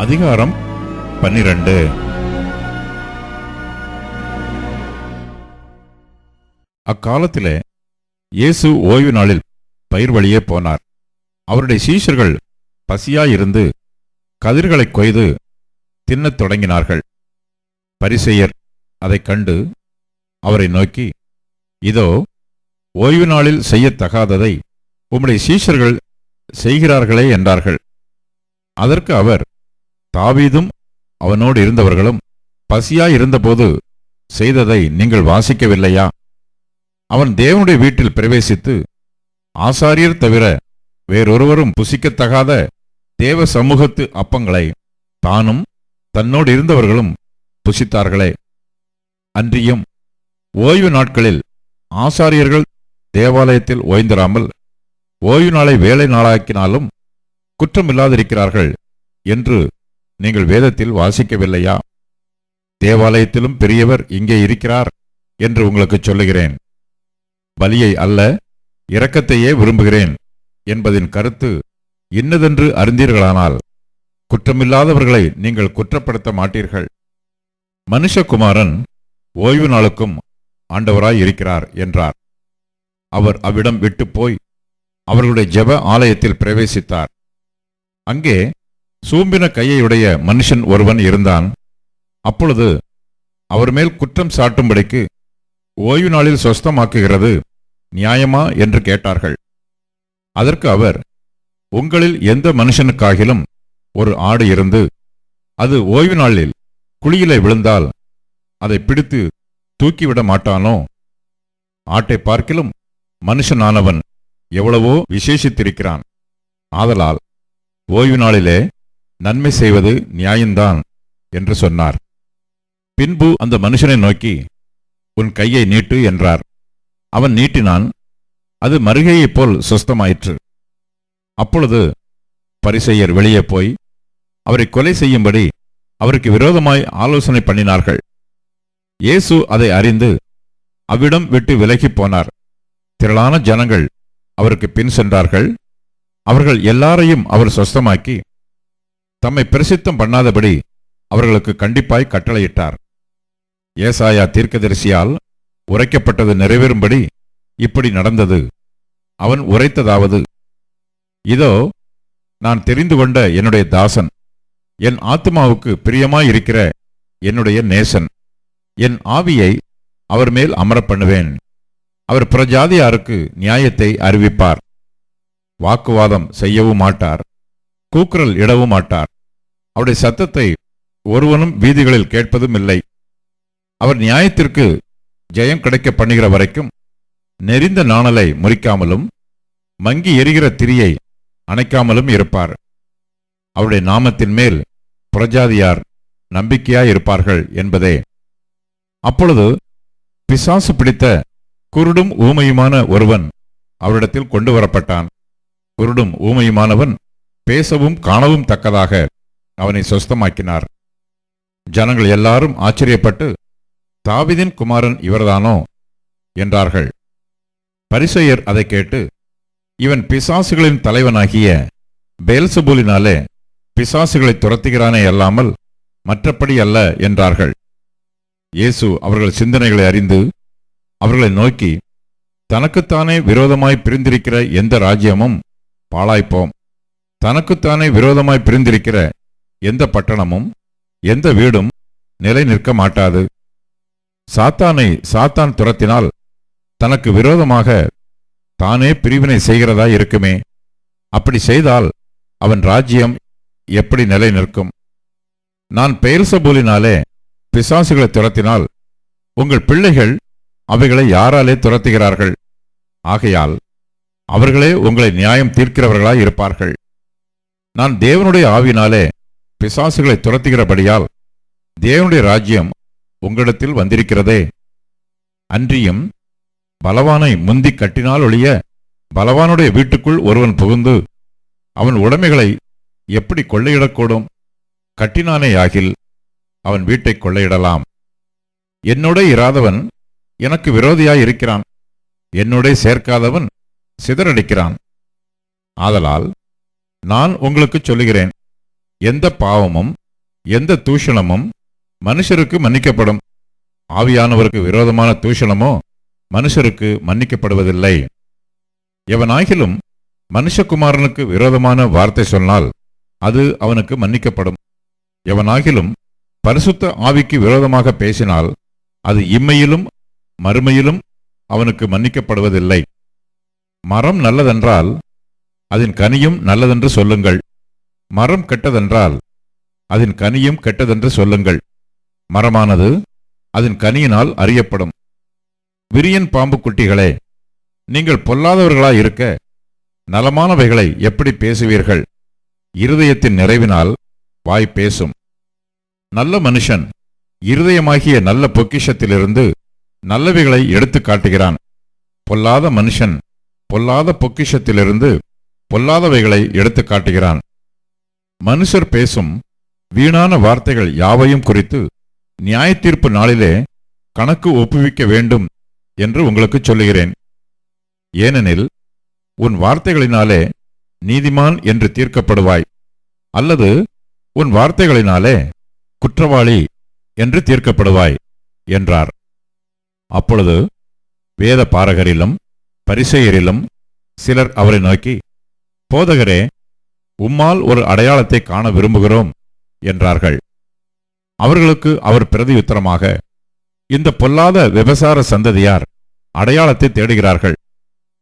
அதிகாரம் 12. அக்காலத்திலே இயேசு ஓய்வு நாளில் பயிர் வழியே போனார். அவருடைய சீஷர்கள் பசியாயிருந்து கதிர்களைக் கொய்து தின்னத் தொடங்கினார்கள். பரிசேயர் அதைக் கண்டு அவரை நோக்கி, இதோ, ஓய்வு நாளில் செய்யத்தகாததை உம்முடைய சீஷர்கள் செய்கிறார்களே என்றார்கள். அதற்கு அவர், தாவீதும் அவனோடு இருந்தவர்களும் பசியாயிருந்தபோது செய்ததை நீங்கள் வாசிக்கவில்லையா? அவன் தேவனுடைய வீட்டில் பிரவேசித்து ஆசாரியர் தவிர வேறொருவரும் புசிக்கத்தகாத தேவ சமூகத்து அப்பங்களை தானும் தன்னோடு இருந்தவர்களும் புசித்தார்களே. அன்றியும் ஓய்வு நாட்களில் ஆசாரியர்கள் தேவாலயத்தில் ஓய்ந்திராமல் ஓய்வு நாளை வேலை நாளாக்கினாலும் குற்றமில்லாதிருக்கிறார்கள் என்று நீங்கள் வேதத்தில் வாசிக்கவில்லையா? தேவாலயத்திலும் பெரியவர் இங்கே இருக்கிறார் என்று உங்களுக்கு சொல்லுகிறேன். பலியை அல்ல, இரக்கத்தையே விரும்புகிறேன் என்பதின் கருத்து இன்னதென்று அறிந்தீர்களானால் குற்றமில்லாதவர்களை நீங்கள் குற்றப்படுத்த மாட்டீர்கள். மனுஷகுமாரன் ஓய்வு நாளுக்கும் ஆண்டவராய் இருக்கிறார் என்றார். அவர் அவ்விடம் விட்டு போய் அவர்களுடைய ஜெப ஆலயத்தில் பிரவேசித்தார். அங்கே சூம்பின கையையுடைய மனுஷன் ஒருவன் இருந்தான். அப்பொழுது அவர் மேல் குற்றம் சாட்டும்படிக்கு, ஓய்வு நாளில் சொஸ்தமாக்குகிறது நியாயமா என்று கேட்டார்கள். அதற்கு அவர், உங்களில் எந்த மனுஷனுக்காகிலும் ஒரு ஆடு இருந்து அது ஓய்வு நாளில் குழியிலே விழுந்தால் அதை பிடித்து தூக்கிவிட மாட்டானோ? ஆட்டை பார்க்கிலும் மனுஷனானவன் எவ்வளவோ விசேஷித்திருக்கிறான். ஆதலால் ஓய்வு நாளிலே நன்மை செய்வது நியாயம்தான் என்று சொன்னார். பின்பு அந்த மனுஷனை நோக்கி, உன் கையை நீட்டு என்றார். அவன் நீட்டினான். அது மருகையைப் போல் சுஸ்தமாயிற்று. அப்பொழுது பரிசேயர் வெளியே போய் அவரை கொலை செய்யும்படி அவருக்கு விரோதமாய் ஆலோசனை பண்ணினார்கள். இயேசு அதை அறிந்து அவ்விடம் விட்டு விலகிப் போனார். திரளான ஜனங்கள் அவருக்கு பின் சென்றார்கள். அவர்கள் எல்லாரையும் அவர் சொஸ்தமாக்கி தம்மை பிரசித்தம் பண்ணாதபடி அவர்களுக்கு கண்டிப்பாய் கட்டளையிட்டார். ஏசாயா தீர்க்கதரிசியால் உரைக்கப்பட்டது நிறைவேறும்படி இப்படி நடந்தது. அவன் உரைத்ததாவது, இதோ, நான் தெரிந்து கொண்ட என்னுடைய தாசன், என் ஆத்துமாவுக்கு பிரியமாயிருக்கிற என்னுடைய நேசன். என் ஆவியை அவர் மேல் அமரப் பண்ணுவேன். அவர் புறஜாதியாருக்கு நியாயத்தை அறிவிப்பார். வாக்குவாதம் செய்யவும் மாட்டார், கூக்குரல் இடவும் மாட்டார். அவருடைய சத்தத்தை ஒருவனும் வீதிகளில் கேட்பதும் இல்லை. அவர் நியாயத்திற்கு ஜெயம் கிடைக்க பண்ணுகிற வரைக்கும் நெறிந்த நாணலை முறிக்காமலும் மங்கி எரிகிற திரியை அணைக்காமலும் இருப்பார். அவருடைய நாமத்தின் மேல் புறஜாதியார் நம்பிக்கையாயிருப்பார்கள் என்பதே. அப்பொழுது பிசாசு பிடித்த குருடும் ஊமையுமான ஒருவன் அவரிடத்தில் கொண்டு வரப்பட்டான். குருடும் ஊமையுமானவன் பேசவும் காணவும் தக்கதாக அவனை சொஸ்தமாக்கினார். ஜனங்கள் எல்லாரும் ஆச்சரியப்பட்டு, தாவீதின் குமாரன் இவர்தானோ என்றார்கள். பரிசேயர் அதை கேட்டு, இவன் பிசாசுகளின் தலைவனாகிய பெயல்செபூலினாலே பிசாசுகளை துரத்துகிறானே அல்லாமல் மற்றபடி அல்ல என்றார்கள். இயேசு அவர்கள் சிந்தனைகளை அறிந்து அவர்களை நோக்கி, தனக்குத்தானே விரோதமாய் பிரிந்திருக்கிற எந்த ராஜ்யமும் பாழாய்ப்போம். தனக்குத்தானே விரோதமாய் பிரிந்திருக்கிற எந்த பட்டணமும் எந்த வீடும் நிலை நிற்க மாட்டாது. சாத்தானை சாத்தான் துரத்தினால் தனக்கு விரோதமாக தானே பிரிவினை செய்கிறதாய் இருக்குமே. அப்படி செய்தால் அவன் ராஜ்யம் எப்படி நிலை நிற்கும்? நான் பெயல்செபூலினாலே பிசாசுகளை துரத்தினால் உங்கள் பிள்ளைகள் அவைகளை யாராலே துரத்துகிறார்கள்? ஆகையால் அவர்களே உங்களை நியாயம் தீர்க்கிறவர்களாய் இருப்பார்கள். நான் தேவனுடைய ஆவியினாலே பிசாசுகளை துரத்துகிறபடியால் தேவனுடைய ராஜ்யம் உங்களிடத்தில் வந்திருக்கிறதே. அன்றியும் பலவானை முந்தி கட்டினால் ஒழிய பலவானுடைய வீட்டுக்குள் ஒருவன் புகுந்து அவன் உடைமைகளை எப்படி கொள்ளையிடக்கூடும்? கட்டினானே ஆகில் அவன் வீட்டை கொள்ளையிடலாம். என்னோட இராதவன் எனக்கு விரோதியாயிருக்கிறான். என்னோட சேர்க்காதவன் சிதறடிக்கிறான். ஆதலால் நான் உங்களுக்கு சொல்லுகிறேன், எந்த பாவமும் எந்த தூஷணமும் மனுஷருக்கு மன்னிக்கப்படும். ஆவியானவருக்கு விரோதமான தூஷணமோ மனுஷருக்கு மன்னிக்கப்படுவதில்லை. எவனாகிலும் மனுஷகுமாரனுக்கு விரோதமான வார்த்தை சொன்னால் அது அவனுக்கு மன்னிக்கப்படும். எவனாகிலும் பரிசுத்த ஆவிக்கு விரோதமாக பேசினால் அது இம்மையிலும் மறுமையிலும் அவனுக்கு மன்னிக்கப்படுவதில்லை. மரம் நல்லதென்றால் அதன் கனியும் நல்லதென்று சொல்லுங்கள். மரம் கெட்டதென்றால் அதன் கனியும் கெட்டதென்று சொல்லுங்கள். மரமானது அதன் கனியினால் அறியப்படும். விரியன் பாம்பு குட்டிகளே, நீங்கள் பொல்லாதவர்களாயிருக்க நலமானவைகளை எப்படி பேசுவீர்கள்? இருதயத்தின் நிறைவினால் வாய் பேசும். நல்ல மனுஷன் இருதயமாகிய நல்ல பொக்கிஷத்திலிருந்து நல்லவைகளை எடுத்து காட்டுகிறான். பொல்லாத மனுஷன் பொல்லாத பொக்கிஷத்திலிருந்து பொல்லாதவைகளை எடுத்து காட்டுகிறான். மனுஷர் பேசும் வீணான வார்த்தைகள் யாவையும் குறித்து நியாயத்தீர்ப்பு நாளிலே கணக்கு ஒப்புவிக்க வேண்டும் என்று உங்களுக்கு சொல்லுகிறேன். ஏனெனில் உன் வார்த்தைகளினாலே நீதிமான் என்று தீர்க்கப்படுவாய், அல்லது உன் வார்த்தைகளினாலே குற்றவாளி என்று தீர்க்கப்படுவாய் என்றார். அப்பொழுது வேத பாரகரிலும் பரிசேயரிலும் சிலர் அவரை நோக்கி, போதகரே, உம்மால் ஒரு அடையாளத்தை காண விரும்புகிறோம் என்றார்கள். அவர்களுக்கு அவர் பிரதியுத்தரமாக, இந்த பொல்லாத விபசார சந்ததியார் அடையாளத்தை தேடுகிறார்கள்.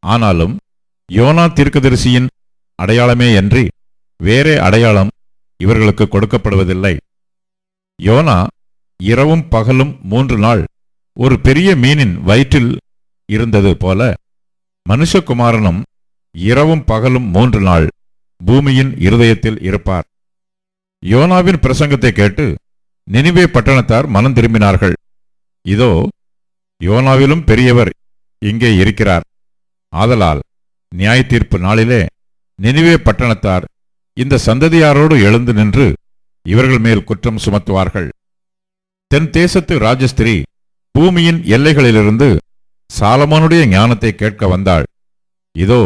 ஆனாலும் யோனா தீர்க்கதரிசியின் அடையாளமே அன்றி வேறே அடையாளம் இவர்களுக்கு கொடுக்கப்படுவதில்லை. யோனா இரவும் பகலும் 3 நாள் ஒரு பெரிய மீனின் வயிற்றில் இருந்தது போல மனுஷகுமாரனும் இரவும் பகலும் 3 நாள் பூமியின் இருதயத்தில் இருப்பார். யோனாவின் பிரசங்கத்தை கேட்டு நினிவே பட்டணத்தார் மனம் திரும்பினார்கள். இதோ, யோனாவிலும் பெரியவர் இங்கே இருக்கிறார். ஆதலால் நியாயத்தீர்ப்பு நாளிலே நினிவே பட்டணத்தார் இந்த சந்ததியாரோடு எழுந்து நின்று இவர்கள் மேல் குற்றம் சுமத்துவார்கள். தென் தேசத்து ராஜஸ்திரீ பூமியின் எல்லைகளிலிருந்து சாலமோனுடைய ஞானத்தை கேட்க வந்தாள். இதோ,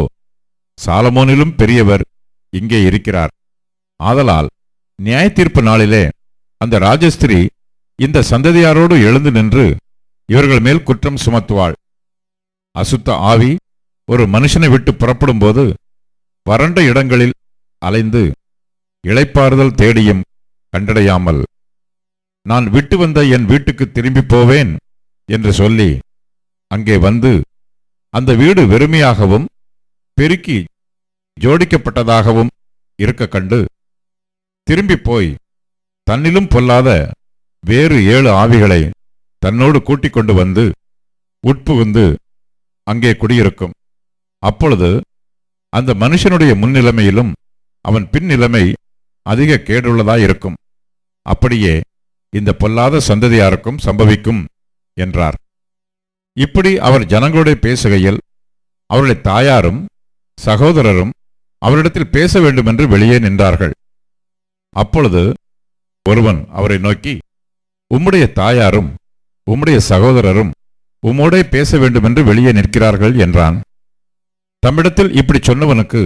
சாலமோனிலும் பெரியவர் இங்கே இருக்கிறார். ஆதலால் நியாயத்தீர்ப்பு நாளிலே அந்த ராஜஸ்திரீ இந்த சந்ததியாரோடு எழுந்து நின்று இவர்கள் மேல் குற்றம் சுமத்துவாள். அசுத்த ஆவி ஒரு மனுஷனை விட்டு புறப்படும் போது வறண்ட இடங்களில் அலைந்து இளைப்பாறுதல் தேடியும் கண்டடையாமல், நான் விட்டு வந்த என் வீட்டுக்கு திரும்பி போவேன் என்று சொல்லி அங்கே வந்து அந்த வீடு வெறுமையாகவும் பெருக்கி ஜோடிக்கப்பட்டதாகவும் இருக்க கண்டு திரும்பி போய் தன்னிலும் பொல்லாத வேறு 7 ஆவிகளை தன்னோடு கூட்டிக் கொண்டு வந்து உட்புகுந்து அங்கே குடியிருக்கும். அப்பொழுது அந்த மனுஷனுடைய முன்னிலைமையிலும் அவன் பின்னிலைமை அதிக கேடுள்ளதாயிருக்கும். அப்படியே இந்த பொல்லாத சந்ததியாருக்கும் சம்பவிக்கும் என்றார். இப்படி அவர் ஜனங்களோட பேசுகையில் அவருடைய தாயாரும் சகோதரரும் அவரிடத்தில் பேச வேண்டுமென்று வெளியே நின்றார்கள். அப்பொழுது ஒருவன் அவரை நோக்கி, உம்முடைய தாயாரும் உம்முடைய சகோதரரும் உம்மோடே பேச வேண்டுமென்று வெளியே நிற்கிறார்கள் என்றான். தம்மிடத்தில் இப்படி சொன்னவனுக்கு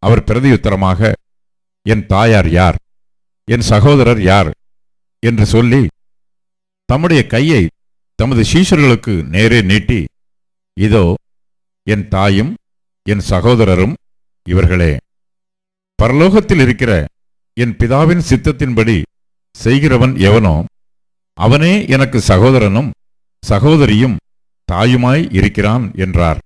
அவர் பிரதியுத்தரமாக, என் தாயார் யார், என் சகோதரர் யார் என்று சொல்லி தம்முடைய கையை தமது சீஷர்களுக்கு நேரே நீட்டி, இதோ என் தாயும் என் சகோதரரும் இவர்களே. பரலோகத்தில் இருக்கிற என் பிதாவின் சித்தத்தின்படி செய்கிறவன் எவனோ அவனே எனக்கு சகோதரனும் சகோதரியும் தாயுமாய் இருக்கிறான் என்றார்.